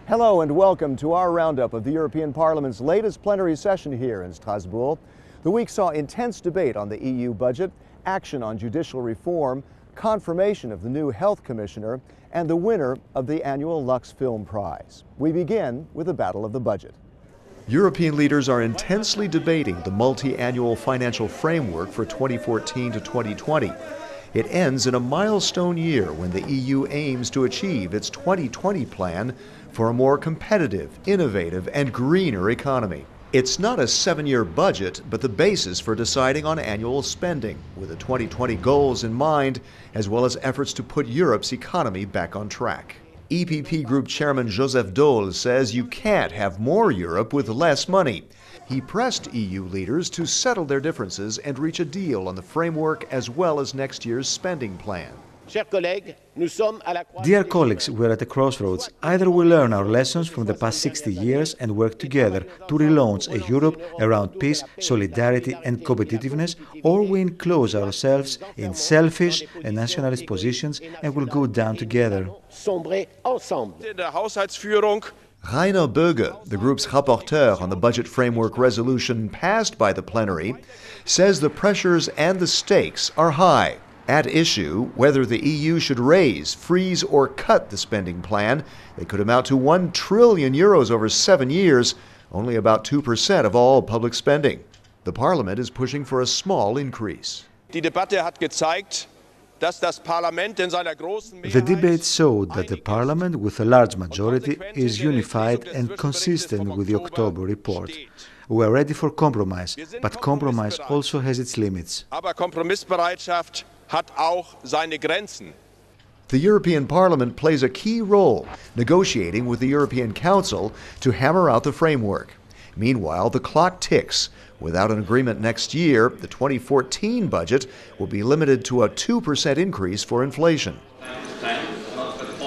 Hello and welcome to our roundup of the European Parliament's latest plenary session here in Strasbourg. The week saw intense debate on the EU budget, action on judicial reform, confirmation of the new health commissioner, and the winner of the annual Lux Film Prize. We begin with the battle of the budget. European leaders are intensely debating the multi-annual financial framework for 2014 to 2020. It ends in a milestone year when the EU aims to achieve its 2020 plan for a more competitive, innovative, and greener economy. It's not a 7-year budget, but the basis for deciding on annual spending, with the 2020 goals in mind, as well as efforts to put Europe's economy back on track. EPP Group Chairman Joseph Daul says you can't have more Europe with less money. He pressed EU leaders to settle their differences and reach a deal on the framework as well as next year's spending plan. Dear colleagues, we're at a crossroads. Either we learn our lessons from the past 60 years and work together to relaunch a Europe around peace, solidarity and competitiveness, or we enclose ourselves in selfish and nationalist positions and will go down together. Rainer Böge, the group's rapporteur on the budget framework resolution passed by the plenary, says the pressures and the stakes are high. At issue, whether the EU should raise, freeze, or cut the spending plan, they could amount to €1 trillion over 7 years, only about 2% of all public spending. The Parliament is pushing for a small increase. The debate showed that the Parliament, with a large majority, is unified and consistent with the October report. We are ready for compromise, but compromise also has its limits. The European Parliament plays a key role negotiating with the European Council to hammer out the framework. Meanwhile, the clock ticks. Without an agreement next year, the 2014 budget will be limited to a 2% increase for inflation.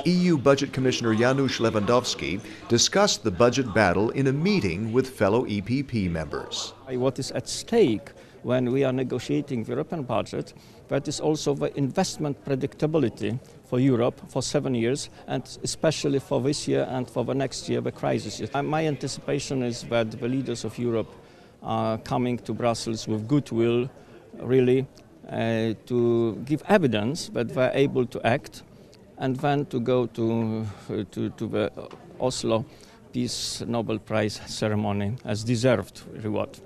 EU Budget Commissioner Janusz Lewandowski discussed the budget battle in a meeting with fellow EPP members. What is at stake when we are negotiating the European budget, that is also the investment predictability for Europe for 7 years, and especially for this year and for the next year, the crisis year. My anticipation is that the leaders of Europe are coming to Brussels with goodwill, really, to give evidence that they're able to act, and then to go to the Oslo Peace Nobel Prize ceremony as deserved reward.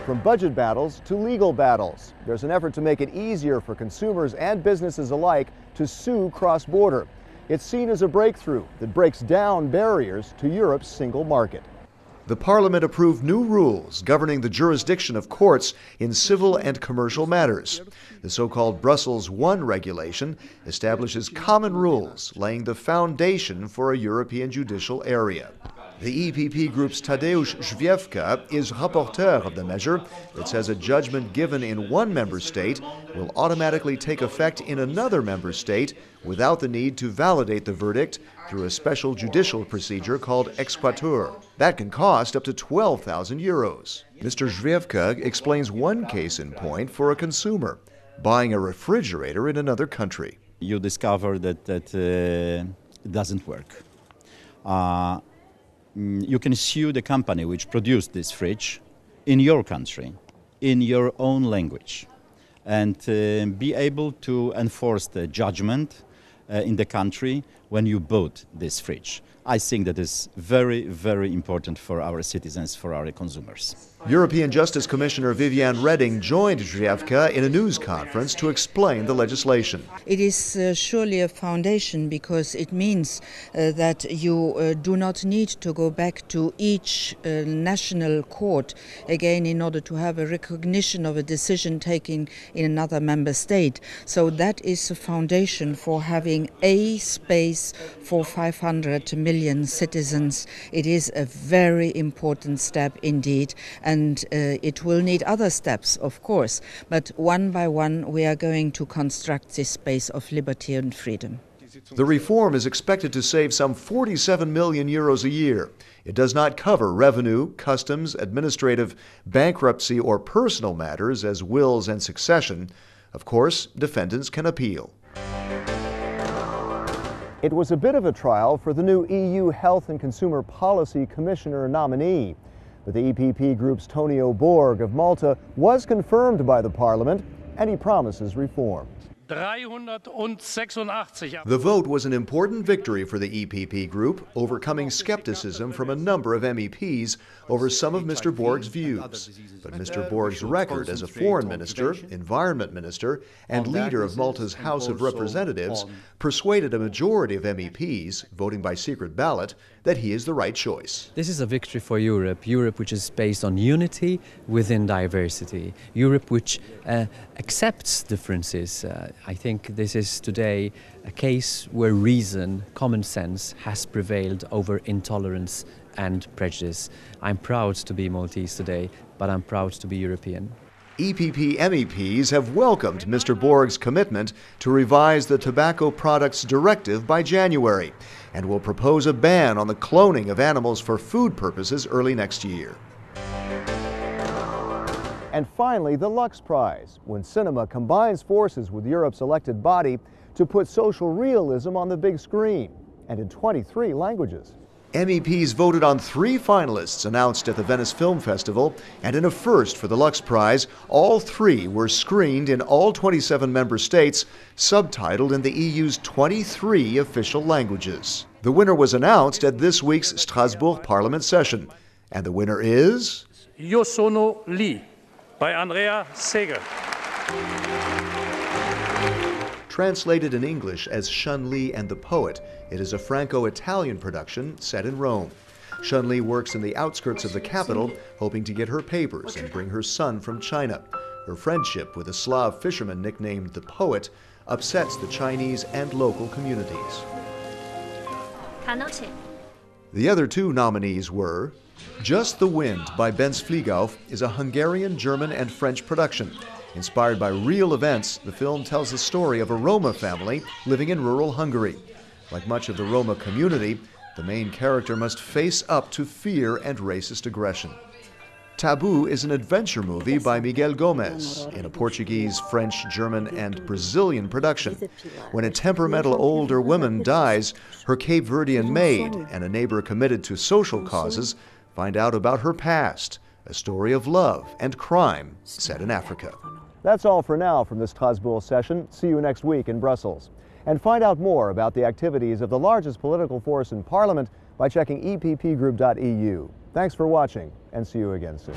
From budget battles to legal battles, there's an effort to make it easier for consumers and businesses alike to sue cross-border. It's seen as a breakthrough that breaks down barriers to Europe's single market. The Parliament approved new rules governing the jurisdiction of courts in civil and commercial matters. The so-called Brussels I regulation establishes common rules, laying the foundation for a European judicial area. The EPP Group's Tadeusz Zwiefka is rapporteur of the measure that says a judgment given in one member state will automatically take effect in another member state without the need to validate the verdict through a special judicial procedure called exquatur. That can cost up to €12,000. Mr. Zwiefka explains one case in point for a consumer, buying a refrigerator in another country. You discover that it doesn't work. You can sue the company which produced this fridge in your country, in your own language, and be able to enforce the judgment in the country when you bought this fridge. I think that is very, very important for our citizens, for our consumers. European Justice Commissioner Viviane Reding joined Zwiefka in a news conference to explain the legislation. It is surely a foundation because it means that you do not need to go back to each national court again in order to have a recognition of a decision taken in another member state. So that is a foundation for having a space for 500 million citizens. It is a very important step indeed. And it will need other steps, of course, but one by one we are going to construct this space of liberty and freedom. The reform is expected to save some €47 million a year. It does not cover revenue, customs, administrative, bankruptcy, or personal matters as wills and succession. Of course, defendants can appeal. It was a bit of a trial for the new EU Health and Consumer Policy Commissioner nominee. But the EPP Group's Borg of Malta was confirmed by the Parliament, and he promises reform. The vote was an important victory for the EPP Group, overcoming skepticism from a number of MEPs over some of Mr. Borg's views. But Mr. Borg's record as a foreign minister, environment minister, and leader of Malta's House of Representatives persuaded a majority of MEPs, voting by secret ballot, that he is the right choice. This is a victory for Europe, Europe which is based on unity within diversity, Europe which accepts differences. I think this is today a case where reason, common sense has prevailed over intolerance and prejudice. I'm proud to be Maltese today, but I'm proud to be European. EPP MEPs have welcomed Mr. Borg's commitment to revise the Tobacco Products Directive by January and will propose a ban on the cloning of animals for food purposes early next year. And finally, the Lux Prize, when cinema combines forces with Europe's elected body to put social realism on the big screen, and in 23 languages. MEPs voted on 3 finalists announced at the Venice Film Festival, and in a first for the Lux Prize, all 3 were screened in all 27 member states, subtitled in the EU's 23 official languages. The winner was announced at this week's Strasbourg Parliament session, and the winner is... Io sono lì, by Andrea Seger. Translated in English as Shun-Li and the Poet, it is a Franco-Italian production set in Rome. Shun-Li works in the outskirts of the capital, hoping to get her papers and bring her son from China. Her friendship with a Slav fisherman nicknamed the Poet upsets the Chinese and local communities. The other 2 nominees were Just the Wind by Benz Flieghoff is a Hungarian, German, and French production. Inspired by real events, the film tells the story of a Roma family living in rural Hungary. Like much of the Roma community, the main character must face up to fear and racist aggression. Taboo is an adventure movie by Miguel Gomez in a Portuguese, French, German, and Brazilian production. When a temperamental older woman dies, her Cape Verdean maid and a neighbor committed to social causes find out about her past, a story of love and crime set in Africa. That's all for now from this Strasbourg session. See you next week in Brussels. And find out more about the activities of the largest political force in Parliament by checking eppgroup.eu. Thanks for watching, and see you again soon.